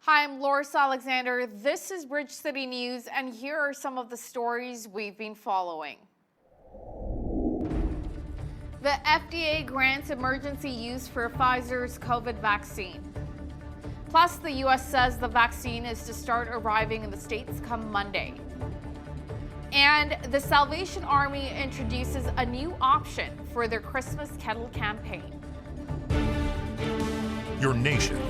Hi, I'm Loris Alexander. This is Bridge City News, and here are some of the stories we've been following. The FDA grants emergency use for Pfizer's COVID vaccine. Plus, the U.S. says the vaccine is to start arriving in the States come Monday. And the Salvation Army introduces a new option for their Christmas Kettle campaign. Your nation,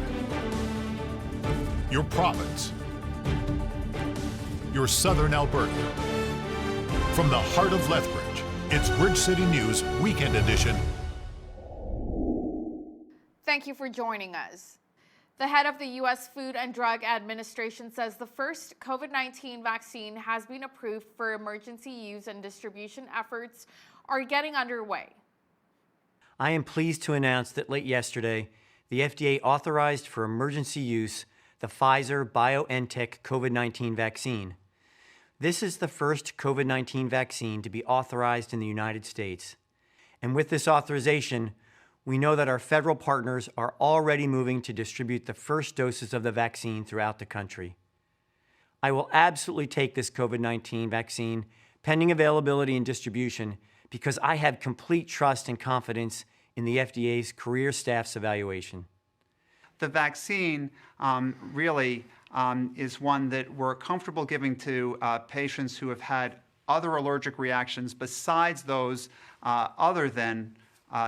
your province, your southern Alberta. From the heart of Lethbridge, it's Bridge City News Weekend Edition. Thank you for joining us. The head of the U.S. Food and Drug Administration says the first COVID-19 vaccine has been approved for emergency use and distribution efforts are getting underway. I am pleased to announce that late yesterday, the FDA authorized for emergency use the Pfizer-BioNTech COVID-19 vaccine. This is the first COVID-19 vaccine to be authorized in the United States. And with this authorization, we know that our federal partners are already moving to distribute the first doses of the vaccine throughout the country. I will absolutely take this COVID-19 vaccine, pending availability and distribution, because I have complete trust and confidence in the FDA's career staff's evaluation. The vaccine really is one that we're comfortable giving to patients who have had other allergic reactions besides those other than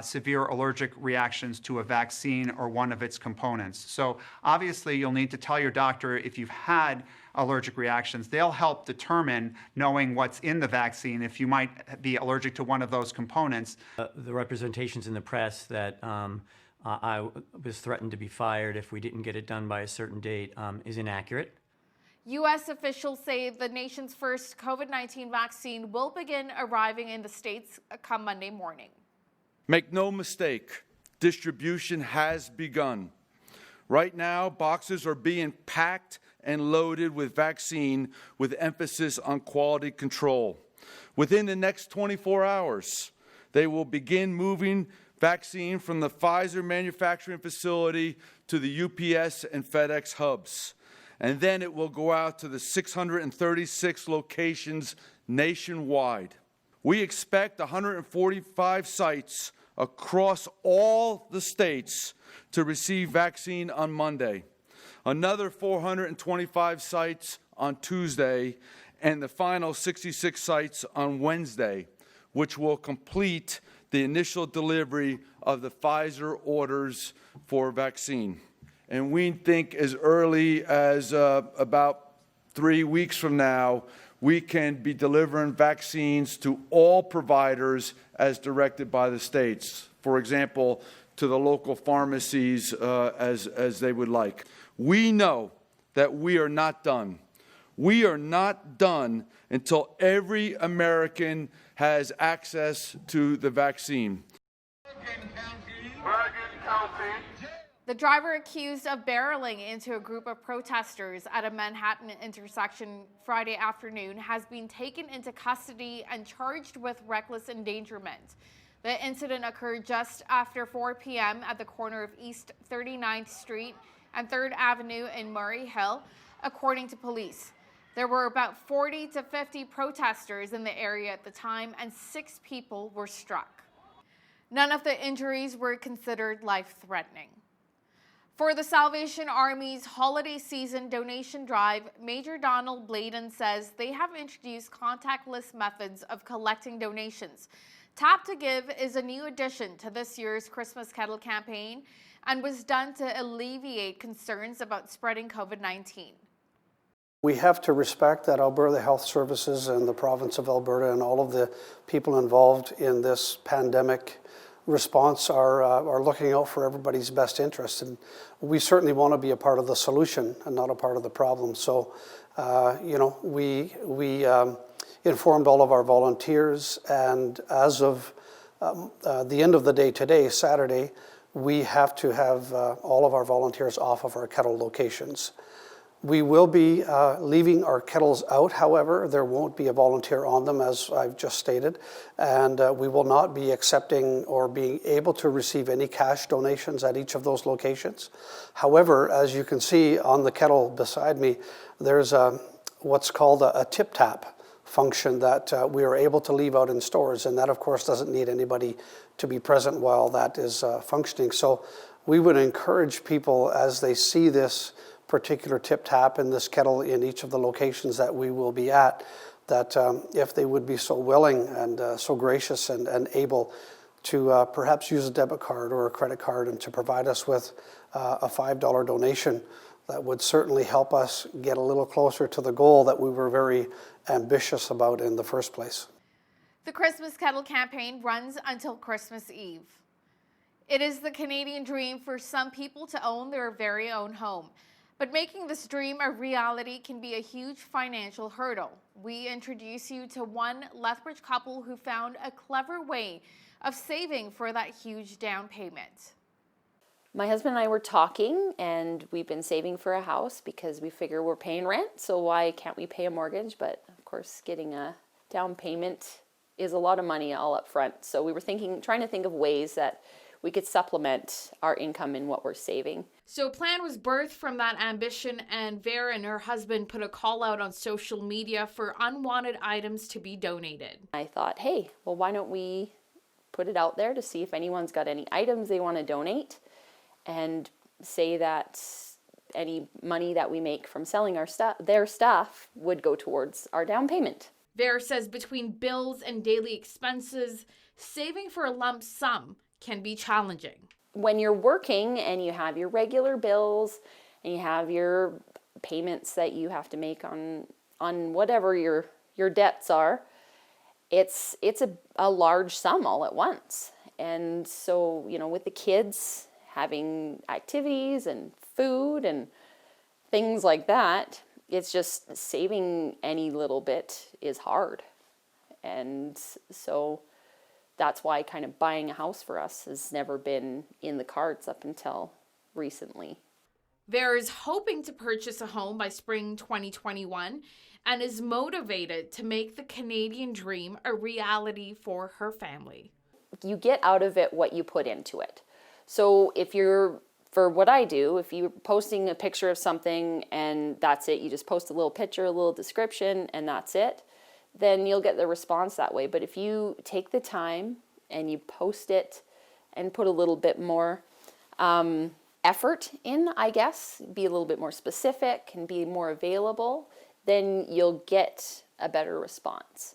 severe allergic reactions to a vaccine or one of its components. So obviously you'll need to tell your doctor if you've had allergic reactions. They'll help determine, knowing what's in the vaccine, if you might be allergic to one of those components. The representations in the press that I was threatened to be fired if we didn't get it done by a certain date is inaccurate. U.S. officials say the nation's first COVID-19 vaccine will begin arriving in the States come Monday morning. Make no mistake, distribution has begun. Right now, boxes are being packed and loaded with vaccine with emphasis on quality control. Within the next 24 hours, they will begin moving vaccine from the Pfizer manufacturing facility to the UPS and FedEx hubs. And then it will go out to the 636 locations nationwide. We expect 145 sites across all the states to receive vaccine on Monday, another 425 sites on Tuesday, and the final 66 sites on Wednesday, which will complete the initial delivery of the Pfizer orders for vaccine. And we think as early as about 3 weeks from now, we can be delivering vaccines to all providers as directed by the states. For example, to the local pharmacies as they would like. We know that we are not done. We are not done until every American has access to the vaccine. The driver accused of barreling into a group of protesters at a Manhattan intersection Friday afternoon has been taken into custody and charged with reckless endangerment. The incident occurred just after 4 p.m. at the corner of East 39th Street and 3rd Avenue in Murray Hill, according to police. There were about 40 to 50 protesters in the area at the time, and 6 people were struck. None of the injuries were considered life-threatening. For the Salvation Army's holiday season donation drive, Major Donald Bladen says they have introduced contactless methods of collecting donations. Tap to Give is a new addition to this year's Christmas Kettle campaign and was done to alleviate concerns about spreading COVID-19. We have to respect that Alberta Health Services and the province of Alberta and all of the people involved in this pandemic response are looking out for everybody's best interest, and we certainly want to be a part of the solution and not a part of the problem. So, we informed all of our volunteers, and as of the end of the day today, Saturday, we have to have all of our volunteers off of our Kettle locations. We will be leaving our kettles out, however. There won't be a volunteer on them, as I've just stated, and we will not be accepting or being able to receive any cash donations at each of those locations. However, as you can see on the kettle beside me, there's what's called a tip tap function that we are able to leave out in stores, and that of course doesn't need anybody to be present while that is functioning. So we would encourage people, as they see this particular tip tap in this kettle in each of the locations that we will be at, that if they would be so willing and so gracious and able to perhaps use a debit card or a credit card and to provide us with a $5 donation, that would certainly help us get a little closer to the goal that we were very ambitious about in the first place. The Christmas Kettle campaign runs until Christmas Eve. It is the Canadian dream for some people to own their very own home. But making this dream a reality can be a huge financial hurdle. We introduce you to one Lethbridge couple who found a clever way of saving for that huge down payment. My husband and I were talking, and we've been saving for a house because we figure we're paying rent, so why can't we pay a mortgage? But of course, getting a down payment is a lot of money all up front. So we were trying to think of ways that we could supplement our income in what we're saving. So a plan was birthed from that ambition, and Vera and her husband put a call out on social media for unwanted items to be donated. I thought, hey, well, why don't we put it out there to see if anyone's got any items they want to donate, and say that any money that we make from selling their stuff would go towards our down payment. Vera says between bills and daily expenses, saving for a lump sum can be challenging. When you're working and you have your regular bills and you have your payments that you have to make on whatever your debts are, it's a large sum all at once. And so, with the kids having activities and food and things like that, it's just saving any little bit is hard. And so that's why kind of buying a house for us has never been in the cards up until recently. Vera is hoping to purchase a home by spring 2021 and is motivated to make the Canadian dream a reality for her family. You get out of it what you put into it. So for what I do, if you're posting a picture of something and that's it, you just post a little picture, a little description, and that's it, then you'll get the response that way. But if you take the time and you post it and put a little bit more effort in, I guess, be a little bit more specific and be more available, then you'll get a better response.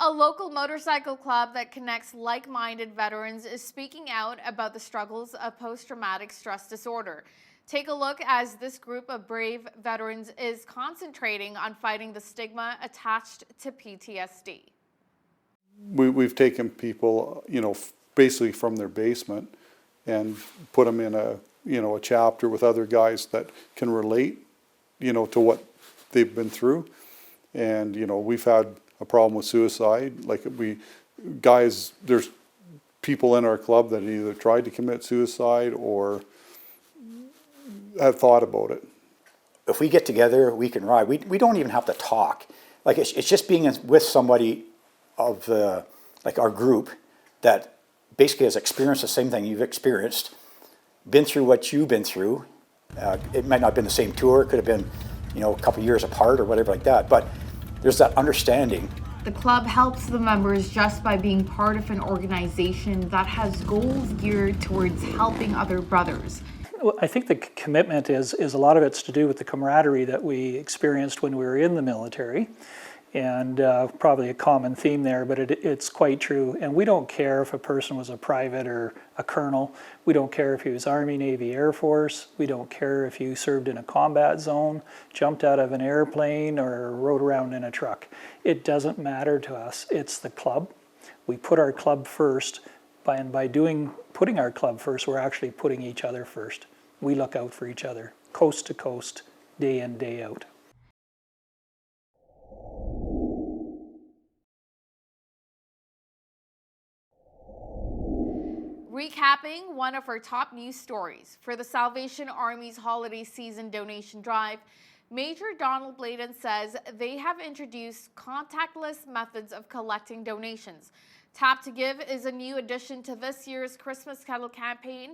A local motorcycle club that connects like-minded veterans is speaking out about the struggles of post-traumatic stress disorder. Take a look as this group of brave veterans is concentrating on fighting the stigma attached to PTSD. We've taken people, basically from their basement and put them in a chapter with other guys that can relate, to what they've been through. And, we've had a problem with suicide. There's people in our club that either tried to commit suicide or have thought about it. If we get together, we can ride. We don't even have to talk. It's just being with somebody of our group that basically has experienced the same thing you've experienced, been through what you've been through. It might not have been the same tour. It could have been, a couple years apart or whatever like that. But there's that understanding. The club helps the members just by being part of an organization that has goals geared towards helping other brothers. I think the commitment is a lot of it's to do with the camaraderie that we experienced when we were in the military, and probably a common theme there, but it's quite true. And we don't care if a person was a private or a colonel. We don't care if he was Army, Navy, Air Force. We don't care if you served in a combat zone, jumped out of an airplane, or rode around in a truck. It doesn't matter to us. It's the club. We put our club first. And by putting our club first, we're actually putting each other first. We look out for each other, coast to coast, day in, day out. Recapping one of our top news stories for the Salvation Army's holiday season donation drive, Major Donald Bladen says they have introduced contactless methods of collecting donations. Tap to Give is a new addition to this year's Christmas Kettle campaign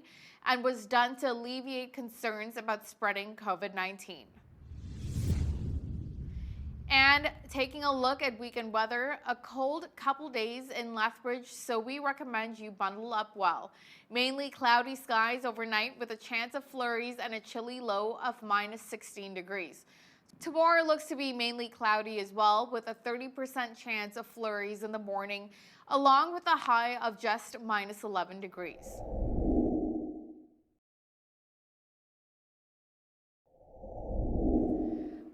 and was done to alleviate concerns about spreading COVID-19. And taking a look at weekend weather, a cold couple days in Lethbridge, so we recommend you bundle up well. Mainly cloudy skies overnight with a chance of flurries and a chilly low of -16 degrees. Tomorrow looks to be mainly cloudy as well, with a 30% chance of flurries in the morning, along with a high of just -11 degrees.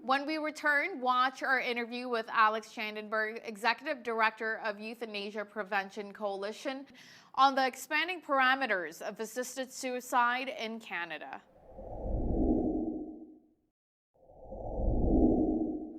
When we return, watch our interview with Alex Schandenberg, Executive Director of Euthanasia Prevention Coalition, on the expanding parameters of assisted suicide in Canada.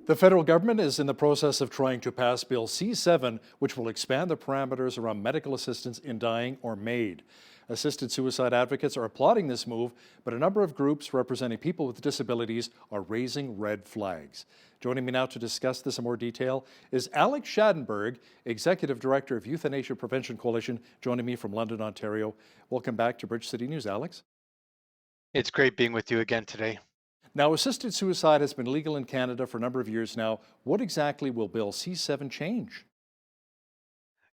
The federal government is in the process of trying to pass Bill C-7, which will expand the parameters around medical assistance in dying or MAID. Assisted suicide advocates are applauding this move, but a number of groups representing people with disabilities are raising red flags. Joining me now to discuss this in more detail is Alex Schandenberg, Executive Director of Euthanasia Prevention Coalition, joining me from London, Ontario. Welcome back to Bridge City News, Alex. It's great being with you again today. Now, assisted suicide has been legal in Canada for a number of years now. What exactly will Bill C-7 change?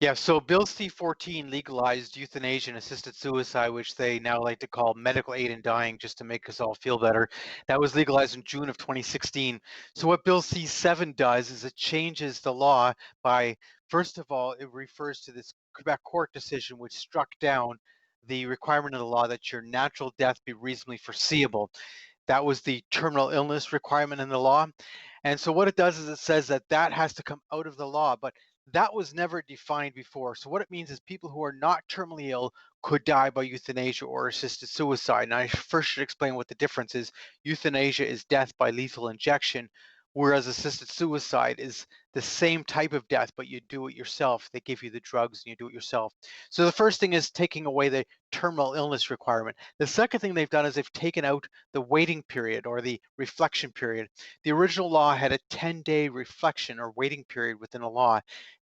Yeah, so Bill C-14 legalized euthanasia and assisted suicide, which they now like to call medical aid in dying, just to make us all feel better. That was legalized in June of 2016. So what Bill C-7 does is it changes the law by, first of all, it refers to this Quebec court decision, which struck down the requirement of the law that your natural death be reasonably foreseeable. That was the terminal illness requirement in the law. And so what it does is it says that that has to come out of the law, but that was never defined before. So what it means is people who are not terminally ill could die by euthanasia or assisted suicide. And I first should explain what the difference is. Euthanasia is death by lethal injection, whereas assisted suicide is the same type of death, but you do it yourself. They give you the drugs and you do it yourself. So the first thing is taking away the terminal illness requirement. The second thing they've done is they've taken out the waiting period or the reflection period. The original law had a 10-day reflection or waiting period within a law.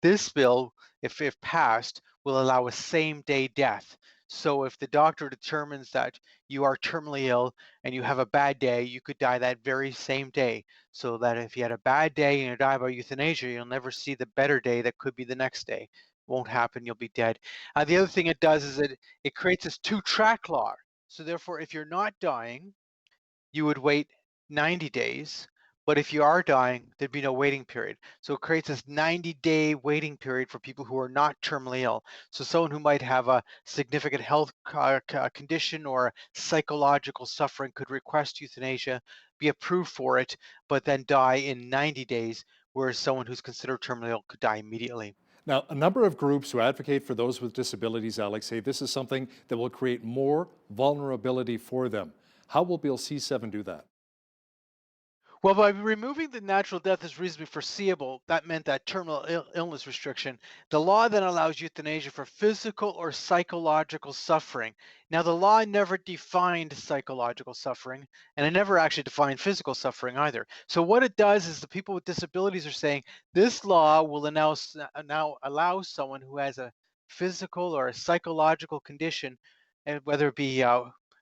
This bill, if passed, will allow a same-day death. So if the doctor determines that you are terminally ill and you have a bad day, you could die that very same day. So that if you had a bad day and you die by euthanasia, you'll never see the better day that could be the next day. Won't happen, you'll be dead. The other thing it does is it creates this two-track law. So therefore, if you're not dying, you would wait 90 days. But if you are dying, there'd be no waiting period. So it creates this 90-day waiting period for people who are not terminally ill. So someone who might have a significant health condition or psychological suffering could request euthanasia, be approved for it, but then die in 90 days, whereas someone who's considered terminally ill could die immediately. Now, a number of groups who advocate for those with disabilities, Alex, say this is something that will create more vulnerability for them. How will Bill C-7 do that? Well, by removing the natural death as reasonably foreseeable, that meant that terminal illness restriction, the law then allows euthanasia for physical or psychological suffering. Now, the law never defined psychological suffering, and it never actually defined physical suffering either. So what it does is the people with disabilities are saying this law will now allow someone who has a physical or a psychological condition, and whether it be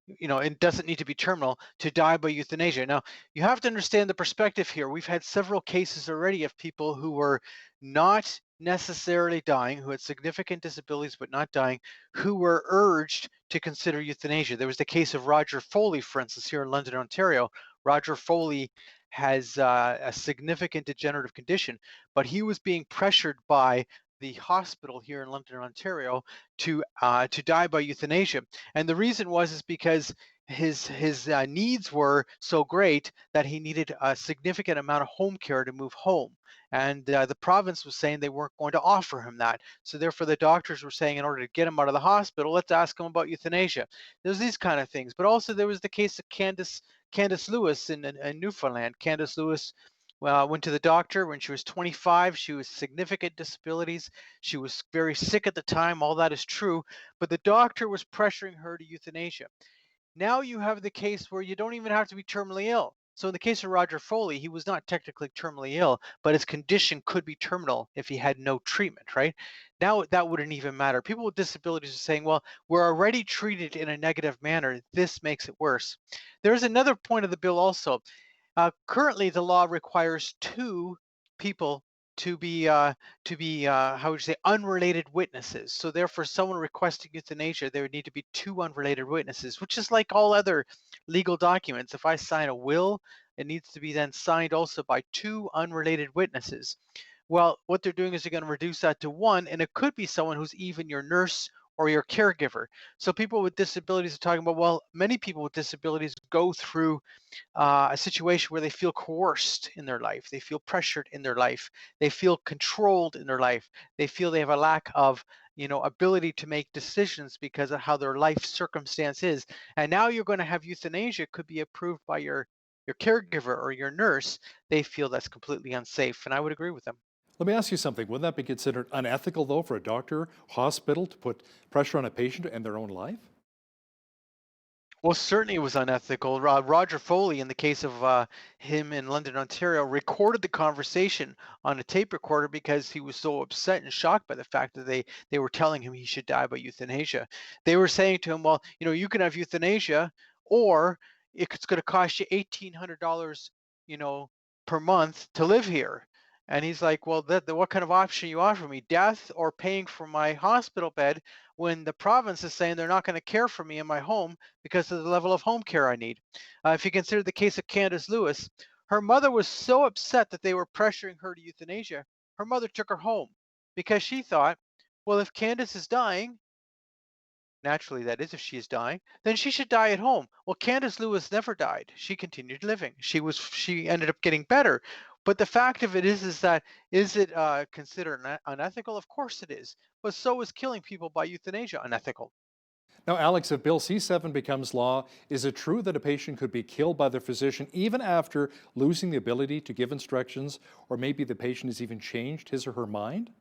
it doesn't need to be terminal, to die by euthanasia. Now, you have to understand the perspective here. We've had several cases already of people who were not necessarily dying, who had significant disabilities but not dying, who were urged to consider euthanasia. There was the case of Roger Foley, for instance, here in London, Ontario. Roger Foley has a significant degenerative condition, but he was being pressured by the hospital here in London, Ontario, to die by euthanasia. And the reason is because his needs were so great that he needed a significant amount of home care to move home. And the province was saying they weren't going to offer him that. So therefore the doctors were saying in order to get him out of the hospital, let's ask him about euthanasia. There's these kind of things. But also there was the case of Candace Lewis in Newfoundland. Candace Lewis went to the doctor when she was 25. She was significant disabilities. She was very sick at the time. All that is true. But the doctor was pressuring her to euthanasia. Now you have the case where you don't even have to be terminally ill. So in the case of Roger Foley, he was not technically terminally ill, but his condition could be terminal if he had no treatment, right? Now that wouldn't even matter. People with disabilities are saying, well, we're already treated in a negative manner. This makes it worse. There's another point of the bill also. Currently, the law requires two people to be how would you say, unrelated witnesses. So therefore, someone requesting euthanasia, there would need to be two unrelated witnesses, which is like all other legal documents. If I sign a will, it needs to be then signed also by two unrelated witnesses. Well, what they're doing is they're going to reduce that to one, and it could be someone who's even your nurse or your caregiver. So people with disabilities are talking about, well, many people with disabilities go through a situation where they feel coerced in their life, they feel pressured in their life, they feel controlled in their life, they feel they have a lack of ability to make decisions because of how their life circumstance is. And now you're going to have euthanasia could be approved by your caregiver or your nurse. They feel that's completely unsafe, and I would agree with them. Let me ask you something. Wouldn't that be considered unethical, though, for a doctor, hospital to put pressure on a patient to end their own life? Well, certainly it was unethical. Roger Foley, in the case of him in London, Ontario, recorded the conversation on a tape recorder because he was so upset and shocked by the fact that they were telling him he should die by euthanasia. They were saying to him, well, you can have euthanasia, or it's going to cost you $1,800, per month to live here. And he's like, well, what kind of option you offer me, death or paying for my hospital bed, when the province is saying they're not going to care for me in my home because of the level of home care I need. If you consider the case of Candace Lewis, her mother was so upset that they were pressuring her to euthanasia, her mother took her home because she thought, well, if Candace is dying, naturally that is if she is dying, then she should die at home. Well, Candace Lewis never died. She continued living. She ended up getting better. But the fact of it is that, is it considered unethical? Of course it is. But so is killing people by euthanasia unethical. Now, Alex, if Bill C-7 becomes law, is it true that a patient could be killed by their physician even after losing the ability to give instructions, or maybe the patient has even changed his or her mind?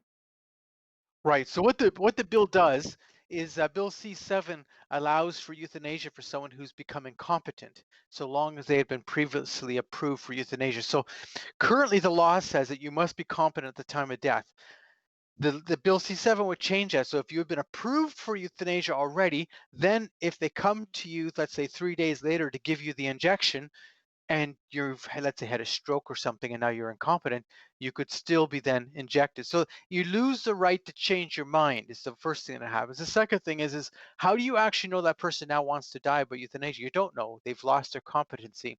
Right. So what the bill does is Bill C-7 allows for euthanasia for someone who's become incompetent, so long as they had been previously approved for euthanasia. So currently the law says that you must be competent at the time of death. The Bill C-7 would change that. So if you have been approved for euthanasia already, then if they come to you, let's say 3 days later to give you the injection, and you've, let's say, had a stroke or something and now you're incompetent, you could still be then injected. So you lose the right to change your mind is the first thing that happens. The second thing is how do you actually know that person now wants to die by euthanasia? You don't know. They've lost their competency.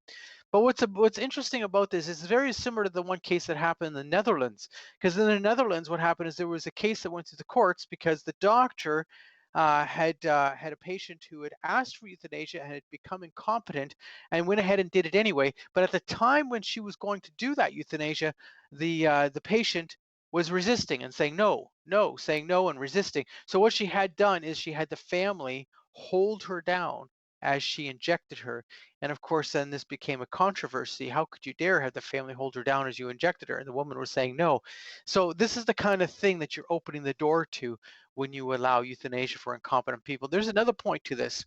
But what's interesting about this is very similar to the one case that happened in the Netherlands. Because in the Netherlands, what happened is there was a case that went to the courts because the doctor had a patient who had asked for euthanasia and had become incompetent and went ahead and did it anyway. But at the time when she was going to do that euthanasia, the patient was resisting and saying no, no, saying no and resisting. So what she had done is she had the family hold her down as she injected her. And of course, then this became a controversy. How could you dare have the family hold her down as you injected her? And the woman was saying no. So this is the kind of thing that you're opening the door to when you allow euthanasia for incompetent people. There's another point to this.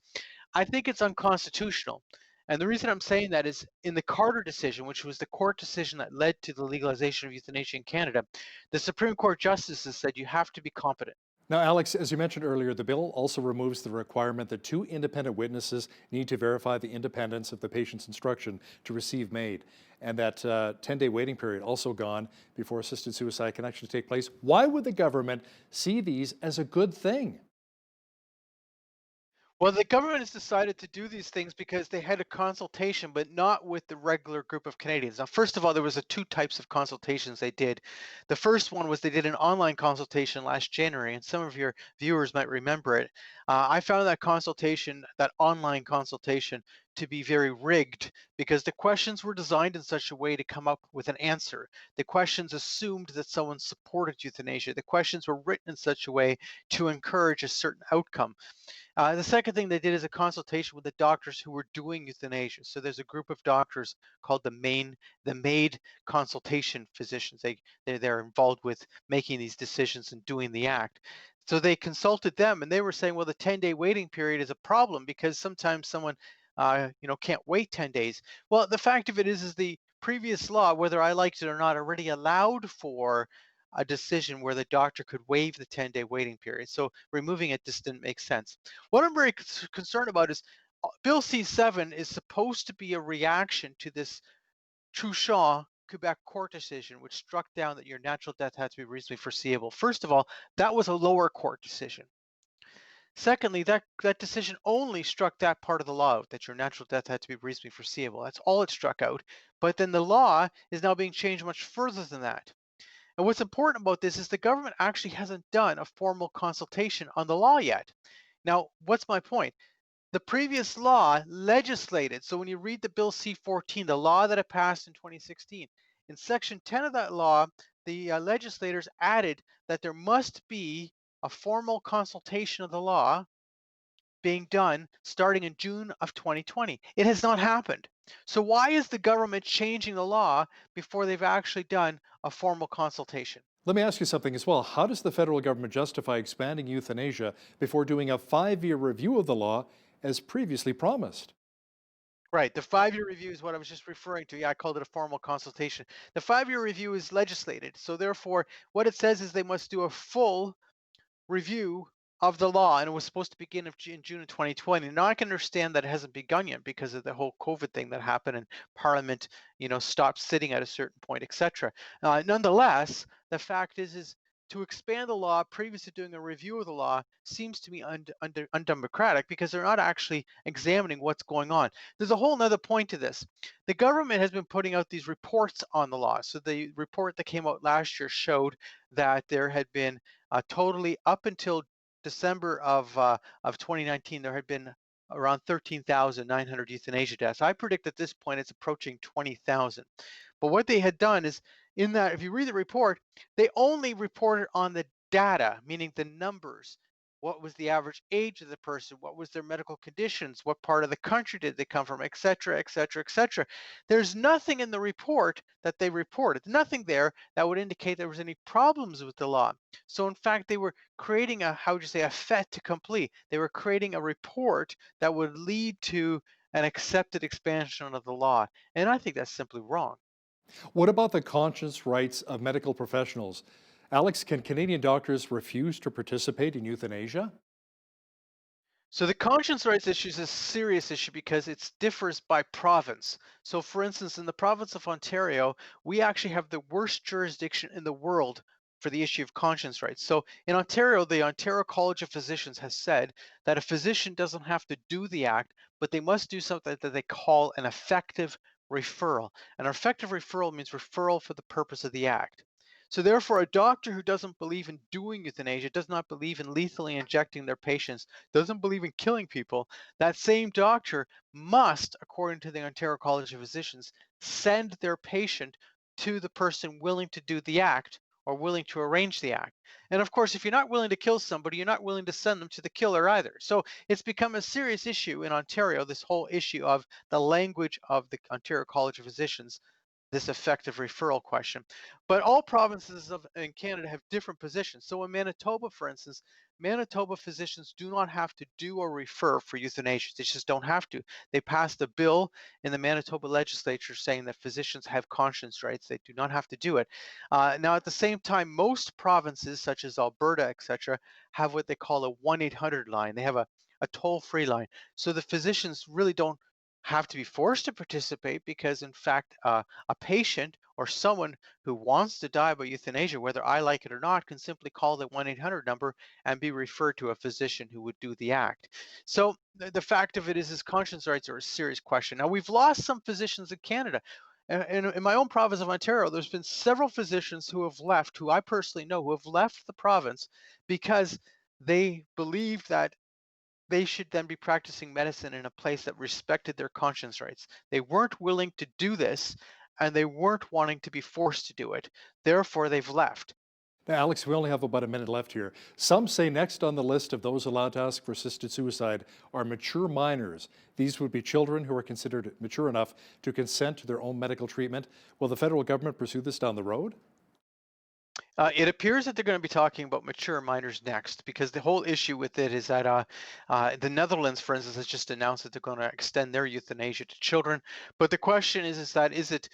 I think it's unconstitutional. And the reason I'm saying that is in the Carter decision, which was the court decision that led to the legalization of euthanasia in Canada, the Supreme Court justices said you have to be competent. Now, Alex, as you mentioned earlier, the bill also removes the requirement that two independent witnesses need to verify the independence of the patient's instruction to receive MAID, and that 10-day waiting period also gone before assisted suicide can actually take place. Why would the government see these as a good thing? Well, the government has decided to do these things because they had a consultation, but not with the regular group of Canadians. Now, first of all, there was two types of consultations they did. The first one was they did an online consultation last January, and some of your viewers might remember it. I found that consultation, that online consultation, to be very rigged because the questions were designed in such a way to come up with an answer. The questions assumed that someone supported euthanasia. The questions were written in such a way to encourage a certain outcome. The second thing they did is a consultation with the doctors who were doing euthanasia. So there's a group of doctors called the MAID consultation physicians. They're involved with making these decisions and doing the act. So they consulted them, and they were saying, well, the 10-day waiting period is a problem because sometimes someone, can't wait 10 days. Well, the fact of it is the previous law, whether I liked it or not, already allowed for a decision where the doctor could waive the 10-day waiting period. So removing it just didn't make sense. What I'm very concerned about is Bill C-7 is supposed to be a reaction to this Truchon Quebec court decision, which struck down that your natural death had to be reasonably foreseeable. First of all, that was a lower court decision. Secondly, that decision only struck that part of the law out, that your natural death had to be reasonably foreseeable. That's all it struck out. But then the law is now being changed much further than that. And what's important about this is the government actually hasn't done a formal consultation on the law yet. Now, what's my point? The previous law legislated, so when you read the Bill C-14, the law that it passed in 2016, in Section 10 of that law, the legislators added that there must be a formal consultation of the law being done starting in June of 2020. It has not happened. So why is the government changing the law before they've actually done a formal consultation? Let me ask you something as well. How does the federal government justify expanding euthanasia before doing a 5-year review of the law as previously promised? Right, the 5-year review is what I was just referring to. Yeah, I called it a formal consultation. The 5-year review is legislated. So therefore, what it says is they must do a full review of the law, and it was supposed to begin in June of 2020. Now I can understand that it hasn't begun yet because of the whole COVID thing that happened and Parliament, stopped sitting at a certain point, etc. Nonetheless, the fact is to expand the law previous to doing a review of the law seems to me undemocratic because they're not actually examining what's going on. There's a whole nother point to this. The government has been putting out these reports on the law. So the report that came out last year showed that there had been totally up until December of 2019, there had been around 13,900 euthanasia deaths. I predict at this point it's approaching 20,000. But what they had done is, in that, if you read the report, they only reported on the data, meaning the numbers. What was the average age of the person? What was their medical conditions? What part of the country did they come from, et cetera, et cetera, et cetera. There's nothing in the report that they reported, nothing there that would indicate there was any problems with the law. So in fact, they were creating a fait accompli. They were creating a report that would lead to an accepted expansion of the law. And I think that's simply wrong. What about the conscience rights of medical professionals? Alex, can Canadian doctors refuse to participate in euthanasia? So the conscience rights issue is a serious issue because it differs by province. So for instance, in the province of Ontario, we actually have the worst jurisdiction in the world for the issue of conscience rights. So in Ontario, the Ontario College of Physicians has said that a physician doesn't have to do the act, but they must do something that they call an effective referral. An effective referral means referral for the purpose of the act. So therefore, a doctor who doesn't believe in doing euthanasia, does not believe in lethally injecting their patients, doesn't believe in killing people, that same doctor must, according to the Ontario College of Physicians, send their patient to the person willing to do the act or willing to arrange the act. And of course, if you're not willing to kill somebody, you're not willing to send them to the killer either. So it's become a serious issue in Ontario, this whole issue of the language of the Ontario College of Physicians, this effective referral question. But all provinces in Canada have different positions. So in Manitoba, for instance, Manitoba physicians do not have to do or refer for euthanasia. They just don't have to. They passed a bill in the Manitoba legislature saying that physicians have conscience rights. They do not have to do it. Now, at the same time, most provinces, such as Alberta, etc., have what they call a 1-800 line. They have a toll-free line. So the physicians really don't have to be forced to participate because, in fact, a patient or someone who wants to die by euthanasia, whether I like it or not, can simply call the 1-800 number and be referred to a physician who would do the act. So the fact of it is conscience rights are a serious question. Now, we've lost some physicians in Canada. In my own province of Ontario, there's been several physicians who have left, who I personally know, who have left the province because they believe that they should then be practicing medicine in a place that respected their conscience rights. They weren't willing to do this, and they weren't wanting to be forced to do it. Therefore, they've left. Now, Alex, we only have about a minute left here. Some say next on the list of those allowed to ask for assisted suicide are mature minors. These would be children who are considered mature enough to consent to their own medical treatment. Will the federal government pursue this down the road? It appears that they're going to be talking about mature minors next, because the whole issue with it is that the Netherlands, for instance, has just announced that they're going to extend their euthanasia to children. But the question is that is it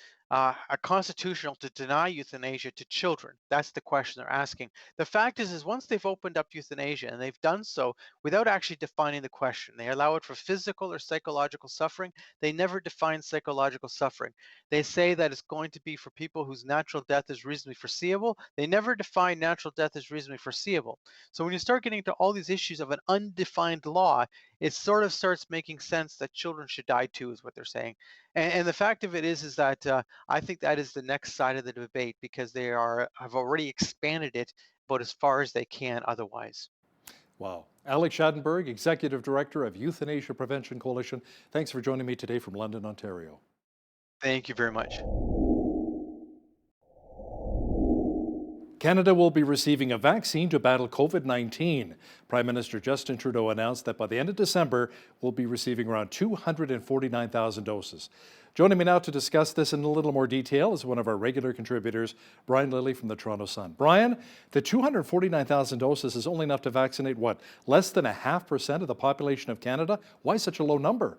constitutional to deny euthanasia to children? That's the question they're asking. The fact is once they've opened up euthanasia, and they've done so without actually defining the question, they allow it for physical or psychological suffering. They never define psychological suffering. They say that it's going to be for people whose natural death is reasonably foreseeable. They never define natural death as reasonably foreseeable. So when you start getting into all these issues of an undefined law, it sort of starts making sense that children should die too, is what they're saying. And the fact of it is that I think that is the next side of the debate, because they have already expanded it about as far as they can otherwise. Wow. Alex Schadenberg, Executive Director of Euthanasia Prevention Coalition, thanks for joining me today from London, Ontario. Thank you very much. Canada will be receiving a vaccine to battle COVID-19. Prime Minister Justin Trudeau announced that by the end of December, we'll be receiving around 249,000 doses. Joining me now to discuss this in a little more detail is one of our regular contributors, Brian Lilly from the Toronto Sun. Brian, the 249,000 doses is only enough to vaccinate, what, less than 0.5% of the population of Canada? Why such a low number?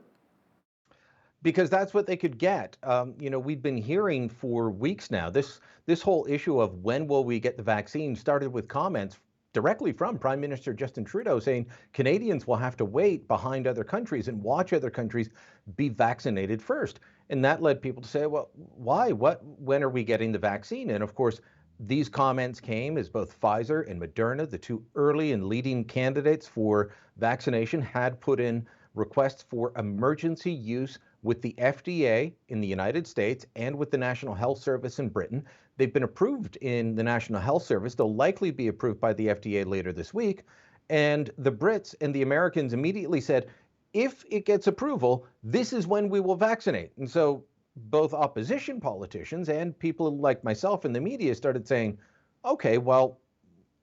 Because that's what they could get. We've been hearing for weeks now, this whole issue of when will we get the vaccine started with comments directly from Prime Minister Justin Trudeau saying Canadians will have to wait behind other countries and watch other countries be vaccinated first. And that led people to say, well, why? When are we getting the vaccine? And of course, these comments came as both Pfizer and Mrna, the two early and leading candidates for vaccination, had put in requests for emergency use with the FDA in the United States and with the National Health Service in Britain. They've been approved in the National Health Service. They'll likely be approved by the FDA later this week. And the Brits and the Americans immediately said, if it gets approval, this is when we will vaccinate. And so both opposition politicians and people like myself in the media started saying, okay, well,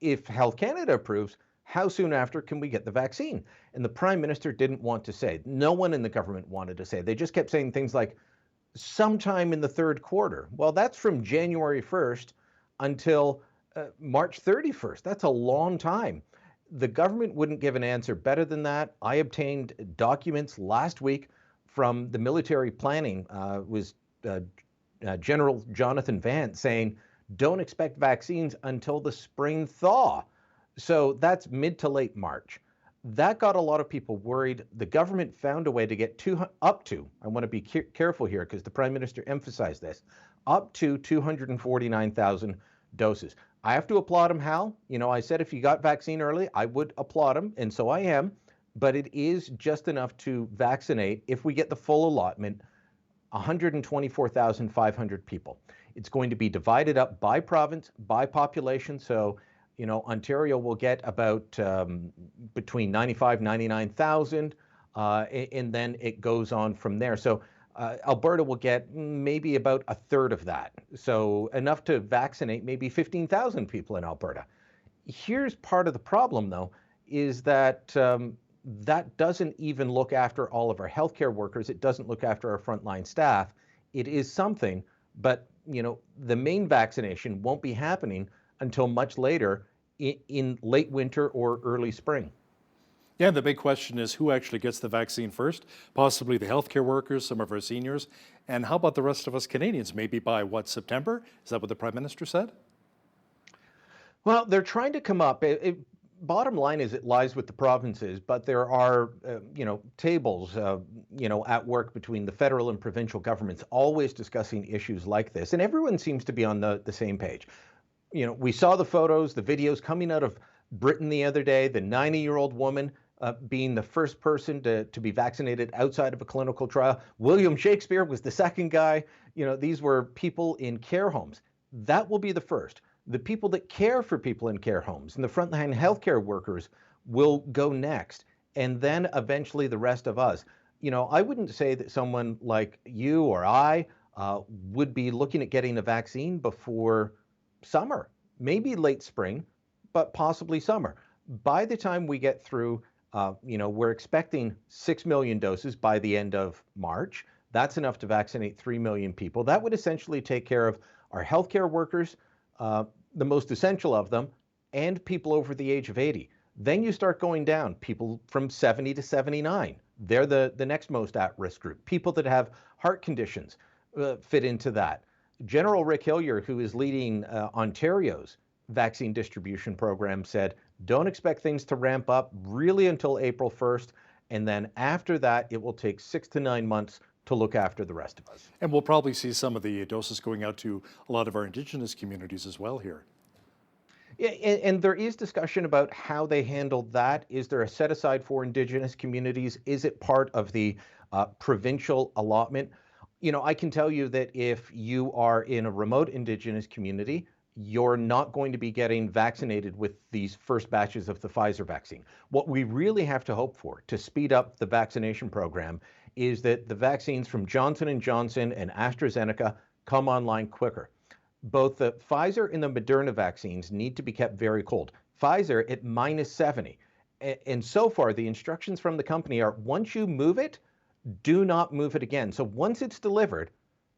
if Health Canada approves, how soon after can we get the vaccine? And the Prime Minister didn't want to say. No one in the government wanted to say. They just kept saying things like, sometime in the third quarter. Well, that's from January 1st until March 31st. That's a long time. The government wouldn't give an answer better than that. I obtained documents last week from the military planning, General Jonathan Vance saying, don't expect vaccines until the spring thaw. So that's mid to late March. That got a lot of people worried. The government found a way to get up to, I want to be careful here because the Prime Minister emphasized this, up to 249,000 doses. I have to applaud him, Hal. I said if you got vaccine early, I would applaud him, and so I am. But it is just enough to vaccinate, if we get the full allotment, 124,500 people. It's going to be divided up by province, by population. So Ontario will get about between 95, 99,000, and then it goes on from there. So Alberta will get maybe about a third of that. So enough to vaccinate maybe 15,000 people in Alberta. Here's part of the problem, though, is that that doesn't even look after all of our healthcare workers. It doesn't look after our frontline staff. It is something, but the main vaccination won't be happening until much later in late winter or early spring. Yeah, the big question is who actually gets the vaccine first? Possibly the healthcare workers, some of our seniors. And how about the rest of us Canadians? Maybe by September? Is that what the Prime Minister said? Well, they're trying to come up. Bottom line is it lies with the provinces, but there are, tables, at work between the federal and provincial governments, always discussing issues like this. And everyone seems to be on the same page. We saw the photos, the videos coming out of Britain the other day, the 90-year-old woman being the first person to be vaccinated outside of a clinical trial. William Shakespeare was the second guy. These were people in care homes. That will be the first. The people that care for people in care homes and the frontline healthcare workers will go next. and then eventually the rest of us. You know, I wouldn't say that someone like you or I would be looking at getting a vaccine before summer, maybe late spring, but possibly summer. By the time we get through, we're expecting 6 million doses by the end of March. That's enough to vaccinate 3 million people. That would essentially take care of our healthcare workers, the most essential of them, and people over the age of 80. Then you start going down, people from 70 to 79. They're the next most at-risk group. People that have heart conditions fit into that. General Rick Hillier, who is leading Ontario's vaccine distribution program, said, don't expect things to ramp up really until April 1st. And then after that, it will take 6 to 9 months to look after the rest of us. And we'll probably see some of the doses going out to a lot of our Indigenous communities as well here. Yeah, and there is discussion about how they handled that. Is there a set aside for Indigenous communities? Is it part of the provincial allotment? You know, I can tell you that if you are in a remote Indigenous community, you're not going to be getting vaccinated with these first batches of the Pfizer vaccine. What we really have to hope for to speed up the vaccination program is that the vaccines from Johnson & Johnson and AstraZeneca come online quicker. Both the Pfizer and the Mrna vaccines need to be kept very cold. Pfizer at -70. And so far, the instructions from the company are once you move it, do not move it again. So once it's delivered,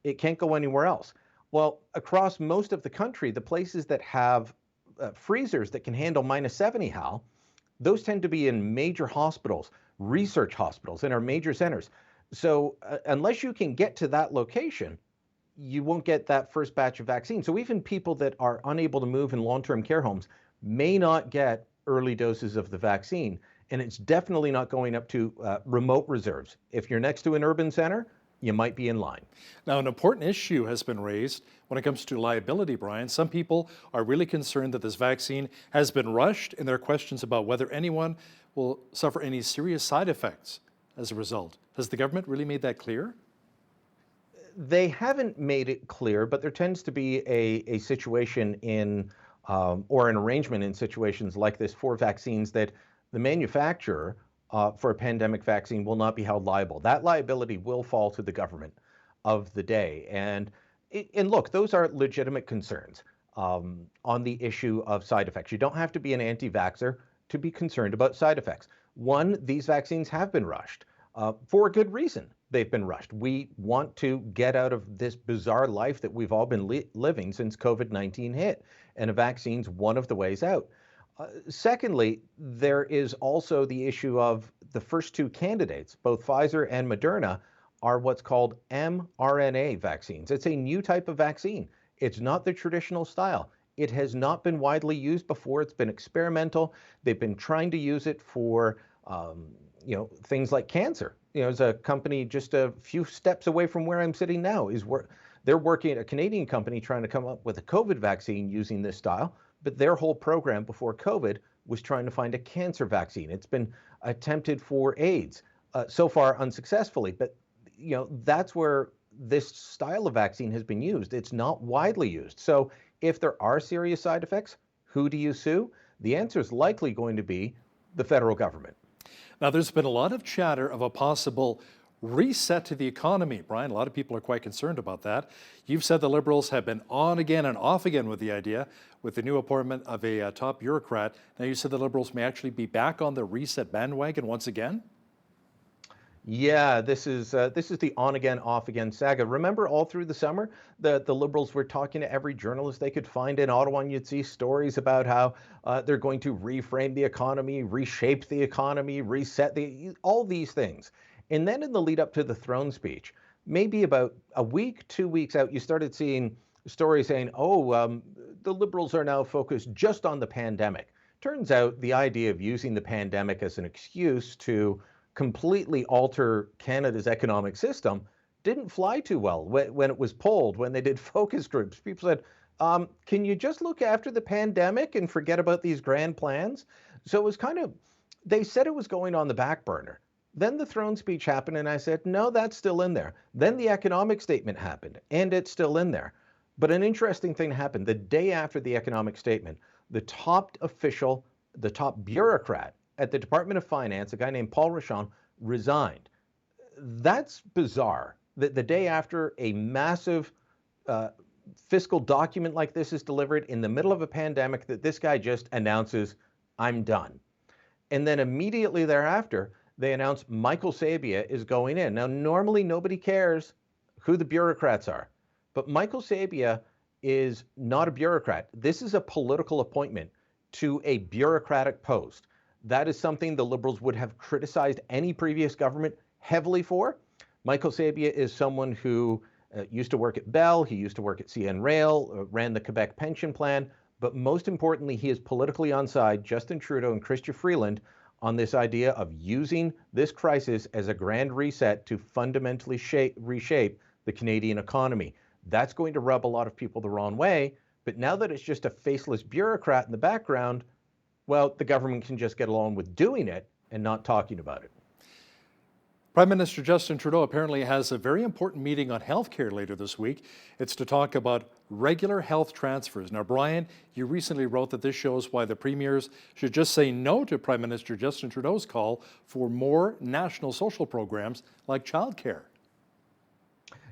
it can't go anywhere else. Well, across most of the country, the places that have freezers that can handle -70, Hal, those tend to be in major hospitals, research hospitals, in our major centers. So unless you can get to that location, you won't get that first batch of vaccine. So even people that are unable to move in long-term care homes may not get early doses of the vaccine. And it's definitely not going up to remote reserves. If you're next to an urban center, you might be in line. Now, an important issue has been raised when it comes to liability, Brian. Some people are really concerned that this vaccine has been rushed, and there are questions about whether anyone will suffer any serious side effects as a result. Has the government really made that clear? They haven't made it clear, but there tends to be a situation in, or an arrangement in situations like this for vaccines that the manufacturer for a pandemic vaccine will not be held liable. That liability will fall to the government of the day. And look, those are legitimate concerns on the issue of side effects. You don't have to be an anti-vaxxer to be concerned about side effects. One, these vaccines have been rushed for a good reason. They've been rushed. We want to get out of this bizarre life that we've all been living since COVID-19 hit, and a vaccine's one of the ways out. Secondly, there is also the issue of the first two candidates, both Pfizer and Mrna, are what's called mRNA vaccines. It's a new type of vaccine. It's not the traditional style. It has not been widely used before. It's been experimental. They've been trying to use it for things like cancer. There's a company just a few steps away from where I'm sitting now. They're working at a Canadian company trying to come up with a COVID vaccine using this style. But their whole program before COVID was trying to find a cancer vaccine. It's been attempted for AIDS, so far unsuccessfully. But that's where this style of vaccine has been used. It's not widely used. So if there are serious side effects, who do you sue? The answer is likely going to be the federal government. Now, there's been a lot of chatter of a possible reset to the economy. Brian, a lot of people are quite concerned about that. You've said the Liberals have been on again and off again with the idea, with the new appointment of a top bureaucrat. Now, you said the Liberals may actually be back on the reset bandwagon once again? Yeah, this is the on again, off again saga. Remember, all through the summer, the Liberals were talking to every journalist they could find in Ottawa, and you'd see stories about how they're going to reframe the economy, reshape the economy, reset all these things. And then in the lead up to the throne speech, maybe about a week, 2 weeks out, you started seeing stories saying, the Liberals are now focused just on the pandemic. Turns out the idea of using the pandemic as an excuse to completely alter Canada's economic system didn't fly too well when it was polled, when they did focus groups. People said, can you just look after the pandemic and forget about these grand plans? So it was they said it was going on the back burner. Then the throne speech happened, and I said, no, that's still in there. Then the economic statement happened, and it's still in there. But an interesting thing happened. The day after the economic statement, the top official, the top bureaucrat at the Department of Finance, a guy named Paul Rochon, resigned. That's bizarre. The day after a massive fiscal document like this is delivered in the middle of a pandemic, that this guy just announces, I'm done. And then immediately thereafter, they announce Michael Sabia is going in. Now, normally nobody cares who the bureaucrats are, but Michael Sabia is not a bureaucrat. This is a political appointment to a bureaucratic post. That is something the Liberals would have criticized any previous government heavily for. Michael Sabia is someone who used to work at Bell, he used to work at CN Rail, ran the Quebec pension plan, but most importantly, he is politically on side Justin Trudeau and Chrystia Freeland on this idea of using this crisis as a grand reset to fundamentally reshape the Canadian economy. That's going to rub a lot of people the wrong way, but now that it's just a faceless bureaucrat in the background, well, the government can just get along with doing it and not talking about it. Prime Minister Justin Trudeau apparently has a very important meeting on healthcare later this week. It's to talk about regular health transfers. Now, Brian, you recently wrote that this shows why the premiers should just say no to Prime Minister Justin Trudeau's call for more national social programs like childcare.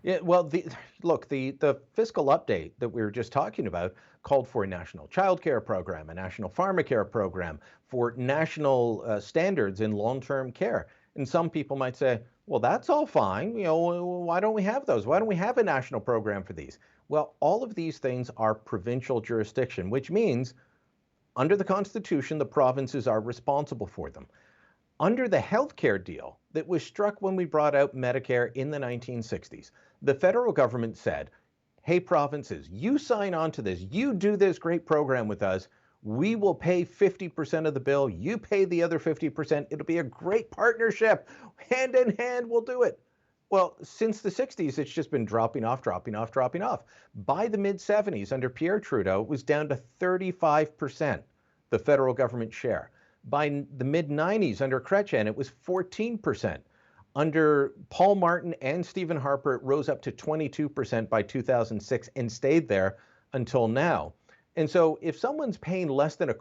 Yeah, well, the fiscal update that we were just talking about called for a national childcare program, a national pharmacare program, for national standards in long-term care. And some people might say, well, that's all fine. You know, why don't we have those? Why don't we have a national program for these? Well, all of these things are provincial jurisdiction, which means under the Constitution, the provinces are responsible for them. Under the healthcare deal that was struck when we brought out Medicare in the 1960s, the federal government said, hey, provinces, you sign on to this, you do this great program with us, we will pay 50% of the bill, you pay the other 50%, it'll be a great partnership, hand in hand, we'll do it. Well, since the 60s, it's just been dropping off. By the mid-70s, under Pierre Trudeau, it was down to 35%, the federal government share. By the mid-90s, under Chrétien, it was 14%. Under Paul Martin and Stephen Harper, it rose up to 22% by 2006 and stayed there until now. And so if someone's paying less than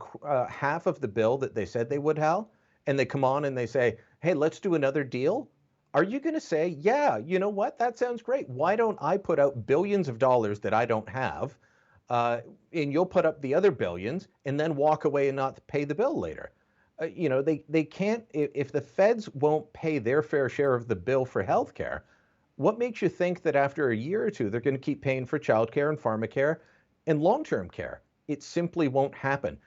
half of the bill that they said they would, Hal, and they come on and they say, hey, let's do another deal, are you going to say, yeah, you know what, that sounds great. Why don't I put out billions of dollars that I don't have, and you'll put up the other billions and then walk away and not pay the bill later? You know, they can't, if the feds won't pay their fair share of the bill for healthcare, what makes you think that after a year or two, they're going to keep paying for childcare and pharmacare and long-term care? It simply won't happen.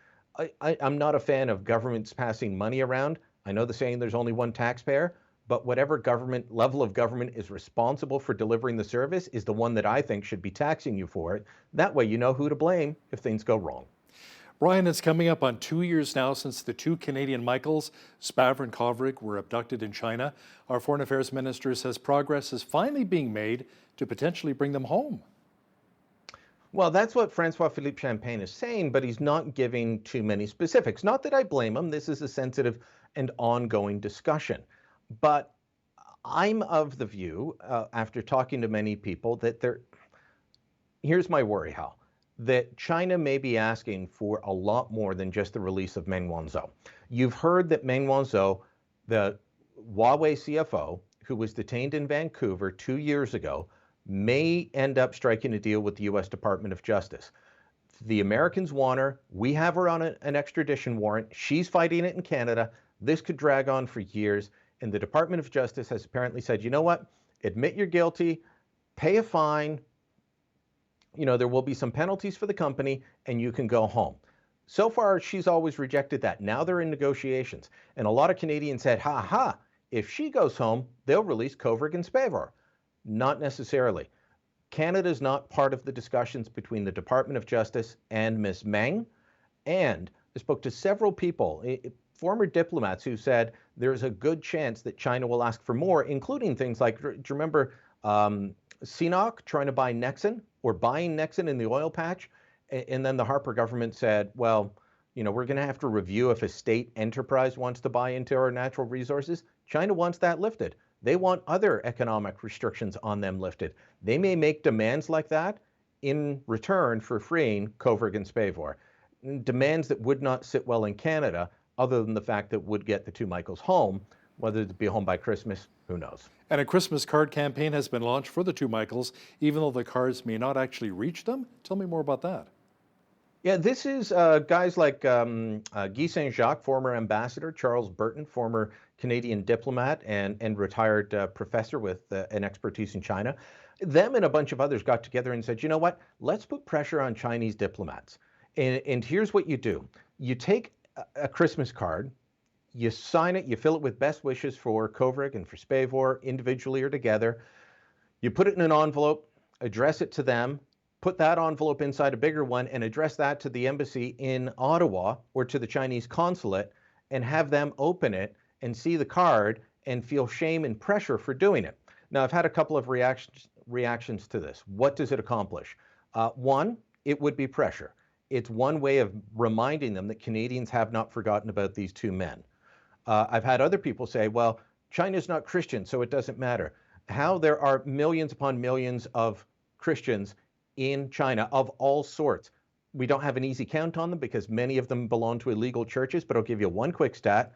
I'm not a fan of governments passing money around. I know the saying there's only one taxpayer, but whatever level of government is responsible for delivering the service is the one that I think should be taxing you for it. That way you know who to blame if things go wrong. Brian, it's coming up on 2 years now since the two Canadian Michaels, Spavor and Kovrig, were abducted in China. Our Foreign Affairs Minister says progress is finally being made to potentially bring them home. Well, that's what Francois-Philippe Champagne is saying, but he's not giving too many specifics. Not that I blame him. This is a sensitive and ongoing discussion. But I'm of the view, after talking to many people, that here's my worry, Hal, that China may be asking for a lot more than just the release of Meng Wanzhou. You've heard that Meng Wanzhou, the Huawei CFO, who was detained in Vancouver 2 years ago, may end up striking a deal with the U.S. Department of Justice. The Americans want her. We have her on an extradition warrant. She's fighting it in Canada. This could drag on for years. And the Department of Justice has apparently said, you know what? Admit you're guilty, pay a fine. You know, there will be some penalties for the company and you can go home. So far, she's always rejected that. Now they're in negotiations. And a lot of Canadians said, if she goes home, they'll release Kovrig and Spavor. Not necessarily. Canada's not part of the discussions between the Department of Justice and Ms. Meng. And I spoke to several people, former diplomats, who said there's a good chance that China will ask for more, including things like, do you remember CNOOC trying to buy Nexen or buying Nexen in the oil patch? And then the Harper government said, well, you know, we're going to have to review if a state enterprise wants to buy into our natural resources. China wants that lifted. They want other economic restrictions on them lifted. They may make demands like that in return for freeing Kovrig and Spavor. Demands that would not sit well in Canada, other than the fact that would get the two Michaels home. Whether it be home by Christmas, who knows? And a Christmas card campaign has been launched for the two Michaels, even though the cards may not actually reach them. Tell me more about that. Yeah, this is guys like Guy Saint-Jacques, former ambassador, Charles Burton, former Canadian diplomat and retired professor with an expertise in China. Them and a bunch of others got together and said, you know what, let's put pressure on Chinese diplomats. And here's what you do. You take a Christmas card, you sign it, you fill it with best wishes for Kovrig and for Spavor, individually or together. You put it in an envelope, address it to them, put that envelope inside a bigger one and address that to the embassy in Ottawa or to the Chinese consulate and have them open it and see the card and feel shame and pressure for doing it. Now, I've had a couple of reactions to this. What does it accomplish? One, it would be pressure. It's one way of reminding them that Canadians have not forgotten about these two men. I've had other people say, well, China's not Christian, so it doesn't matter. How there are millions upon millions of Christians in China of all sorts. We don't have an easy count on them because many of them belong to illegal churches, but I'll give you one quick stat.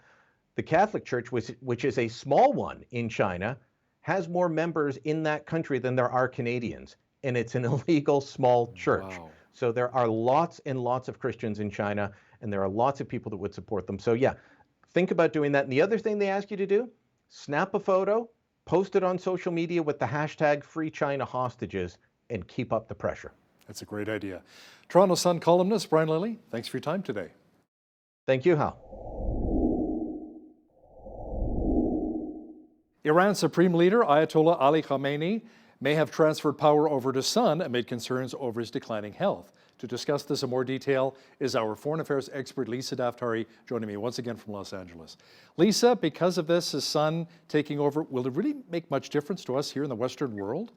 The Catholic Church, which is a small one in China, has more members in that country than there are Canadians, and it's an illegal small church. Wow. So there are lots and lots of Christians in China, and there are lots of people that would support them. So yeah, think about doing that. And the other thing they ask you to do, snap a photo, post it on social media with the hashtag #FreeChinaHostages, and keep up the pressure. That's a great idea. Toronto Sun columnist Brian Lilly, thanks for your time today. Thank you, Hal. Iran's Supreme Leader Ayatollah Ali Khamenei may have transferred power over to son amid concerns over his declining health. To discuss this in more detail is our foreign affairs expert Lisa Daftari, joining me once again from Los Angeles. Lisa, because of this, his son taking over, will it really make much difference to us here in the Western world?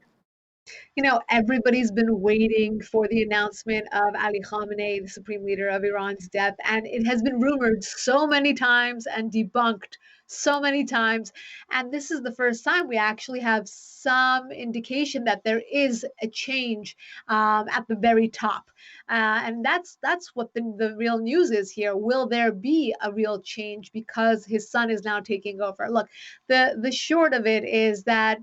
You know, everybody's been waiting for the announcement of Ali Khamenei, the supreme leader of Iran's death, and it has been rumored so many times and debunked so many times. And this is the first time we actually have some indication that there is a change at the very top. And that's what the real news is here. Will there be a real change because his son is now taking over? Look, the short of it is that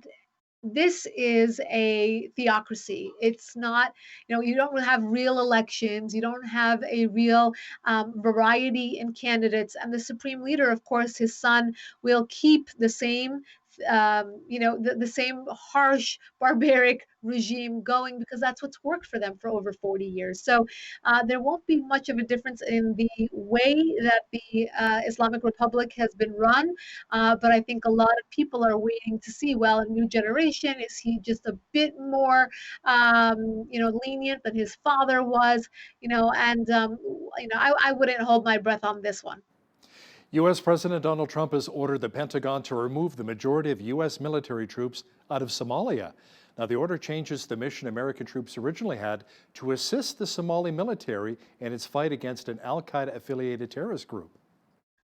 this is a theocracy. It's not, you don't have real elections. You don't have a real variety in candidates. And the supreme leader, of course, his son, will keep the same, the same harsh, barbaric regime going because that's what's worked for them for over 40 years. So there won't be much of a difference in the way that the Islamic Republic has been run. But I think a lot of people are waiting to see, well, a new generation, is he just a bit more, lenient than his father was, I wouldn't hold my breath on this one. U.S. President Donald Trump has ordered the Pentagon to remove the majority of U.S. military troops out of Somalia. Now, the order changes the mission American troops originally had to assist the Somali military in its fight against an al-Qaeda-affiliated terrorist group.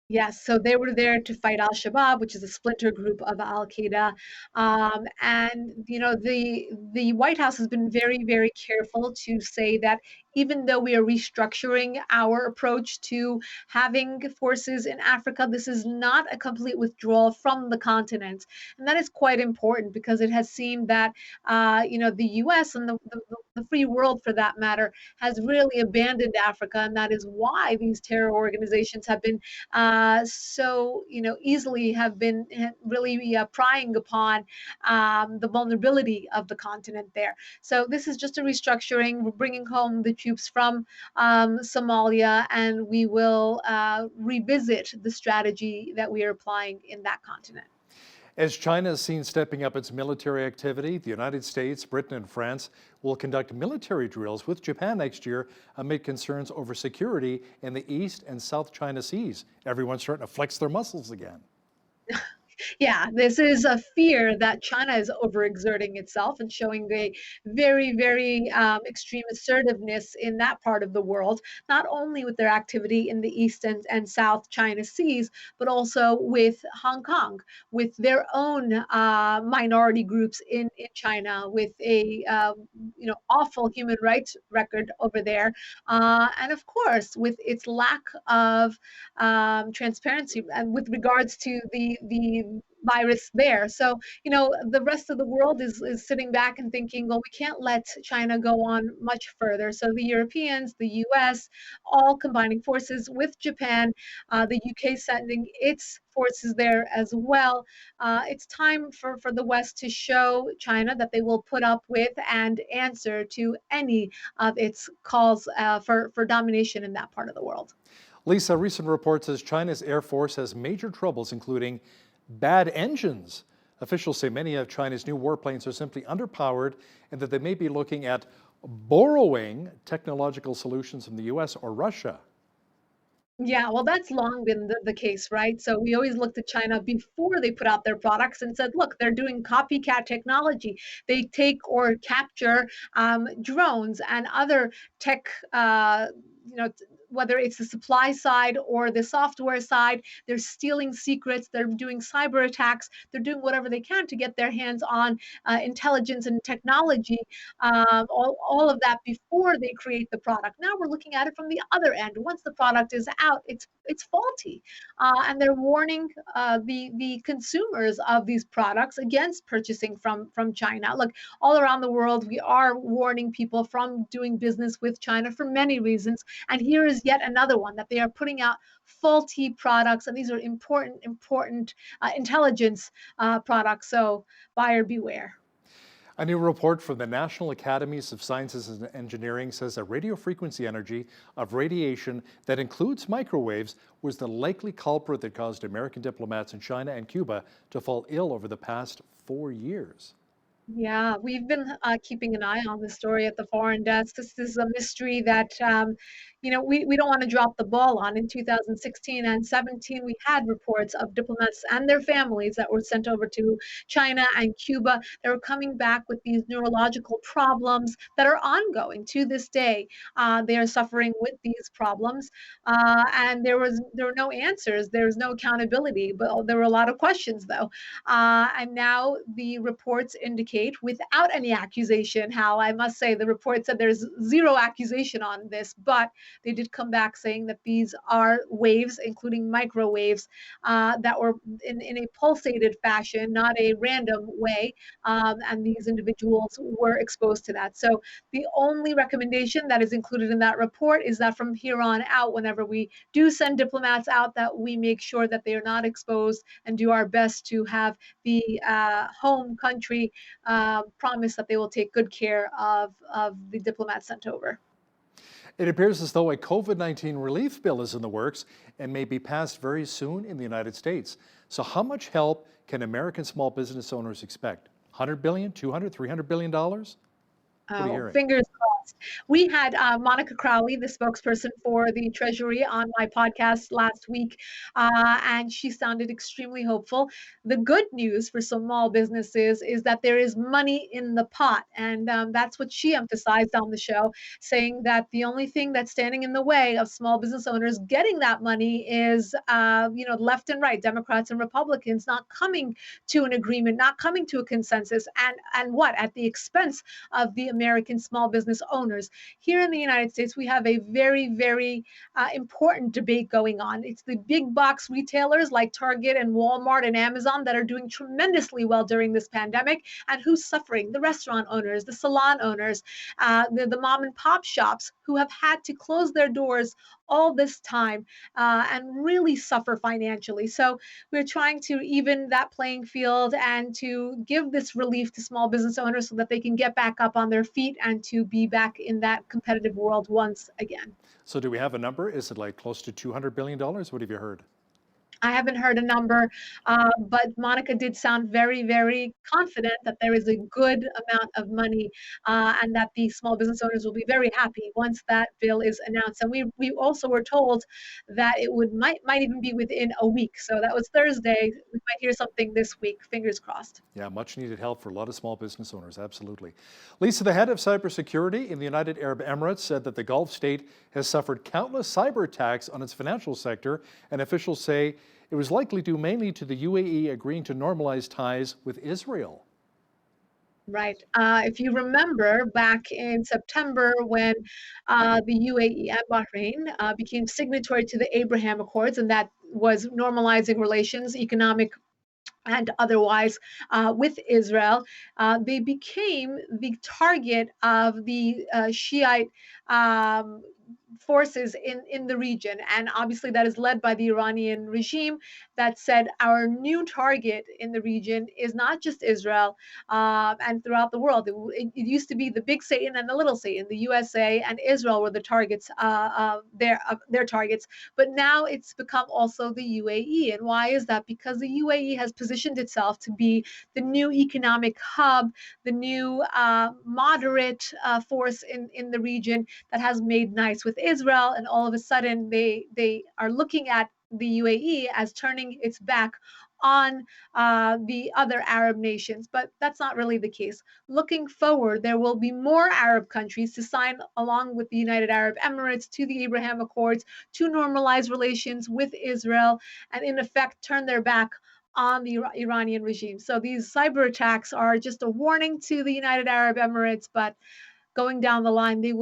Yes, so they were there to fight al-Shabaab, which is a splinter group of al-Qaeda. And, the White House has been very, very careful to say that even though we are restructuring our approach to having forces in Africa, this is not a complete withdrawal from the continent. And that is quite important because it has seemed that, the U.S. and the free world, for that matter, has really abandoned Africa. And that is why these terror organizations have been easily have been really prying upon the vulnerability of the continent there. So this is just a restructuring. We're bringing home the troops from Somalia, and we will revisit the strategy that we are applying in that continent. As China is seen stepping up its military activity, the United States, Britain, and France will conduct military drills with Japan next year amid concerns over security in the East and South China Seas. Everyone's starting to flex their muscles again. Yeah, this is a fear that China is overexerting itself and showing a very, very extreme assertiveness in that part of the world, not only with their activity in the East and South China Seas, but also with Hong Kong, with their own minority groups in China, with a awful human rights record over there, and of course with its lack of transparency and with regards to the virus there. So, the rest of the world is sitting back and thinking, well, we can't let China go on much further. So the Europeans, the US, all combining forces with Japan, the UK sending its forces there as well. It's time for the West to show China that they will put up with and answer to any of its calls for domination in that part of the world. Lisa, a recent report says China's Air Force has major troubles, including bad engines. Officials say many of China's new warplanes are simply underpowered and that they may be looking at borrowing technological solutions from the US or Russia. Yeah, well, that's long been the case, right? So we always looked at China before they put out their products and said, look, they're doing copycat technology. They take or capture drones and other tech, whether it's the supply side or the software side, they're stealing secrets, they're doing cyber attacks, they're doing whatever they can to get their hands on intelligence and technology, all of that before they create the product. Now we're looking at it from the other end. Once the product is out, it's faulty, and they're warning the consumers of these products against purchasing from China. Look, all around the world, we are warning people from doing business with China for many reasons, and here is yet another one, that they are putting out faulty products, and these are important intelligence products. So buyer beware. A new report from the National Academies of Sciences and Engineering says that radio frequency energy of radiation that includes microwaves was the likely culprit that caused American diplomats in China and Cuba to fall ill over the past 4 years. Yeah, we've been keeping an eye on the story at the foreign desk. This is a mystery that, we don't want to drop the ball on. In 2016 and 17, we had reports of diplomats and their families that were sent over to China and Cuba. They were coming back with these neurological problems that are ongoing to this day. They are suffering with these problems, and there were no answers. There was no accountability, but there were a lot of questions, though. And now the reports indicate, without any accusation, how I must say the report said there's zero accusation on this, but they did come back saying that these are waves, including microwaves, that were in a pulsated fashion, not a random way, and these individuals were exposed to that. So the only recommendation that is included in that report is that from here on out, whenever we do send diplomats out, that we make sure that they are not exposed and do our best to have the home country promise that they will take good care of the diplomats sent over. It appears as though a COVID-19 relief bill is in the works and may be passed very soon in the United States. So how much help can American small business owners expect? $100 billion, $200, $300 billion? What are you hearing? Fingers crossed. We had Monica Crowley, the spokesperson for the Treasury, on my podcast last week, and she sounded extremely hopeful. The good news for small businesses is that there is money in the pot, and that's what she emphasized on the show, saying that the only thing that's standing in the way of small business owners getting that money is, left and right, Democrats and Republicans not coming to an agreement, not coming to a consensus, and what, at the expense of the American small business owners. Here in the United States, we have a very, very important debate going on. It's the big box retailers like Target and Walmart and Amazon that are doing tremendously well during this pandemic, and who's suffering? The restaurant owners, the salon owners, the mom and pop shops who have had to close their doors all this time and really suffer financially. So we're trying to even that playing field and to give this relief to small business owners so that they can get back up on their feet and to be back in that competitive world once again. So do we have a number? Is it like close to $200 billion? What have you heard? I haven't heard a number, but Monica did sound very, very confident that there is a good amount of money and that the small business owners will be very happy once that bill is announced. And we also were told that it might even be within a week. So that was Thursday. We might hear something this week. Fingers crossed. Yeah, much needed help for a lot of small business owners, absolutely. Lisa, the head of cybersecurity in the United Arab Emirates, said that the Gulf state has suffered countless cyber attacks on its financial sector, and officials say it was likely due mainly to the UAE agreeing to normalize ties with Israel. Right. If you remember back in September when the UAE and Bahrain became signatory to the Abraham Accords, and that was normalizing relations, economic and otherwise, with Israel, they became the target of the Shiite forces in the region. And obviously, that is led by the Iranian regime that said our new target in the region is not just Israel and throughout the world. It used to be the big Satan and the little Satan. The USA and Israel were the targets, their targets. But now it's become also the UAE. And why is that? Because the UAE has positioned itself to be the new economic hub, the new moderate force in the region that has made nice with Israel. And all of a sudden, they are looking at the UAE as turning its back on the other Arab nations, but that's not really the case. Looking forward, there will be more Arab countries to sign along with the United Arab Emirates to the Abraham Accords to normalize relations with Israel and in effect turn their back on the Iranian regime. So these cyber attacks are just a warning to the United Arab Emirates, but going down the line, the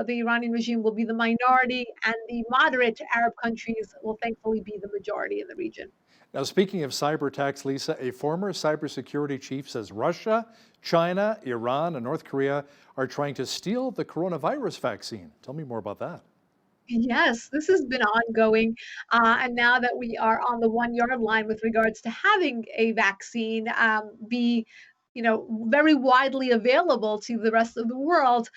Iranian regime will be the minority, and the moderate Arab countries will thankfully be the majority in the region. Now, speaking of cyber attacks, Lisa, a former cybersecurity chief says Russia, China, Iran, and North Korea are trying to steal the coronavirus vaccine. Tell me more about that. Yes, this has been ongoing. And now that we are on the 1 yard line with regards to having a vaccine be very widely available to the rest of the world,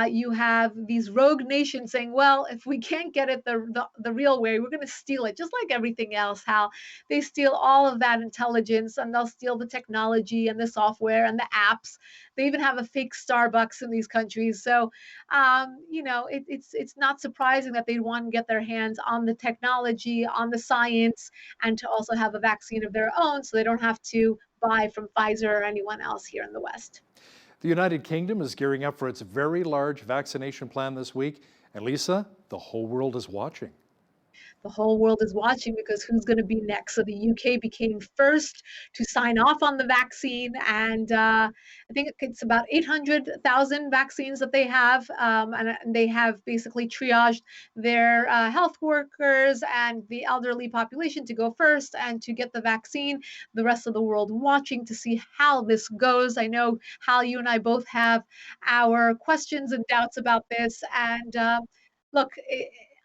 you have these rogue nations saying, well, if we can't get it the real way, we're going to steal it, just like everything else, how they steal all of that intelligence and they'll steal the technology and the software and the apps. They even have a fake Starbucks in these countries. So, it's not surprising that they want to get their hands on the technology, on the science, and to also have a vaccine of their own so they don't have to buy from Pfizer or anyone else here in the West. The United Kingdom is gearing up for its very large vaccination plan this week. And Lisa, the whole world is watching. The whole world is watching because who's going to be next? So the UK became first to sign off on the vaccine, and I think it's about 800,000 vaccines that they have, and they have basically triaged their health workers and the elderly population to go first and to get the vaccine. The rest of the world watching to see how this goes. I know, Hal, you and I both have our questions and doubts about this, and look,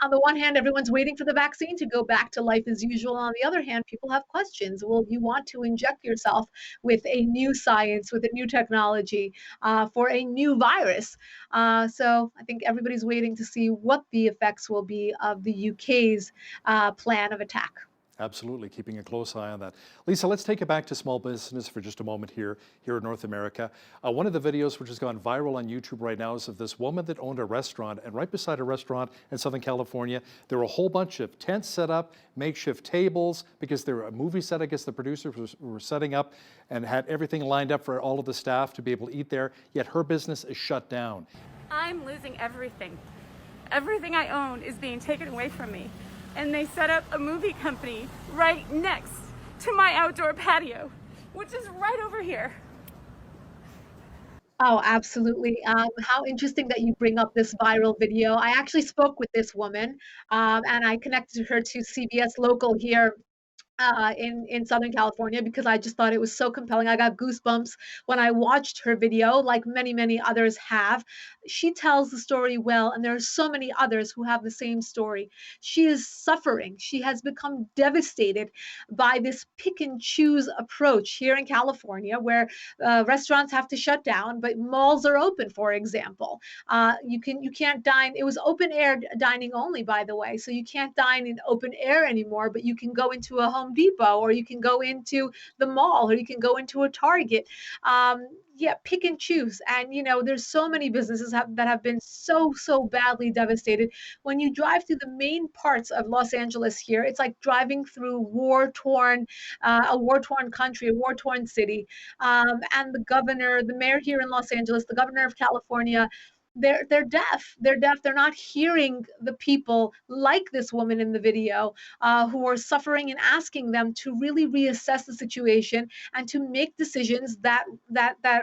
on the one hand, everyone's waiting for the vaccine to go back to life as usual. On the other hand, people have questions. Well, you want to inject yourself with a new science, with a new technology, for a new virus. So I think everybody's waiting to see what the effects will be of the UK's plan of attack. Absolutely, keeping a close eye on that. Lisa, let's take it back to small business for just a moment here in North America. One of the videos which has gone viral on YouTube right now is of this woman that owned a restaurant, and right beside a restaurant in Southern California, there were a whole bunch of tents set up, makeshift tables, because they were a movie set, I guess the producers were setting up and had everything lined up for all of the staff to be able to eat there, yet her business is shut down. I'm losing everything. Everything I own is being taken away from me. And they set up a movie company right next to my outdoor patio, which is right over here. Oh, absolutely. How interesting that you bring up this viral video. I actually spoke with this woman, and I connected her to CBS Local here in Southern California because I just thought it was so compelling. I got goosebumps when I watched her video, like many others have. She tells the story well, and there are so many others who have the same story. She is suffering. She has become devastated by this pick and choose approach here in California, where restaurants have to shut down, but malls are open, for example. You can't dine. It was open air dining only, by the way, so you can't dine in open air anymore, but you can go into a Home Depot, or you can go into the mall, or you can go into a Target. Yeah, pick and choose. And there's so many businesses that have been so badly devastated. When you drive through the main parts of Los Angeles here, it's like driving through a war-torn country, a war-torn city. And the mayor here in Los Angeles, the governor of California, they're deaf. They're deaf. They're not hearing the people like this woman in the video who are suffering, and asking them to really reassess the situation and to make decisions that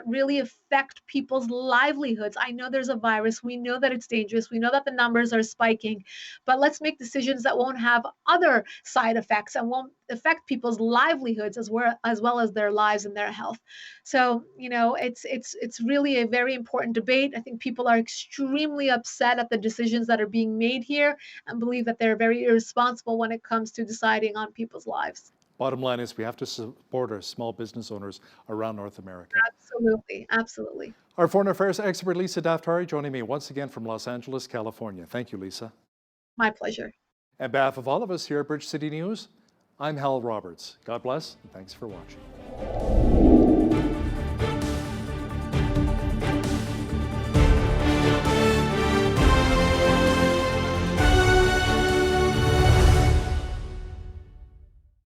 really affect people's livelihoods. I know there's a virus. We know that it's dangerous. We know that the numbers are spiking, but let's make decisions that won't have other side effects and won't affect people's livelihoods as well as their lives and their health. So it's really a very important debate. I think people are extremely upset at the decisions that are being made here, and believe that they're very irresponsible when it comes to deciding on people's lives. Bottom line is we have to support our small business owners around North America. Absolutely. Our foreign affairs expert, Lisa Daftari, joining me once again from Los Angeles, California. Thank you, Lisa. My pleasure. On behalf of all of us here at Bridge City News, I'm Hal Roberts. God bless, and thanks for watching.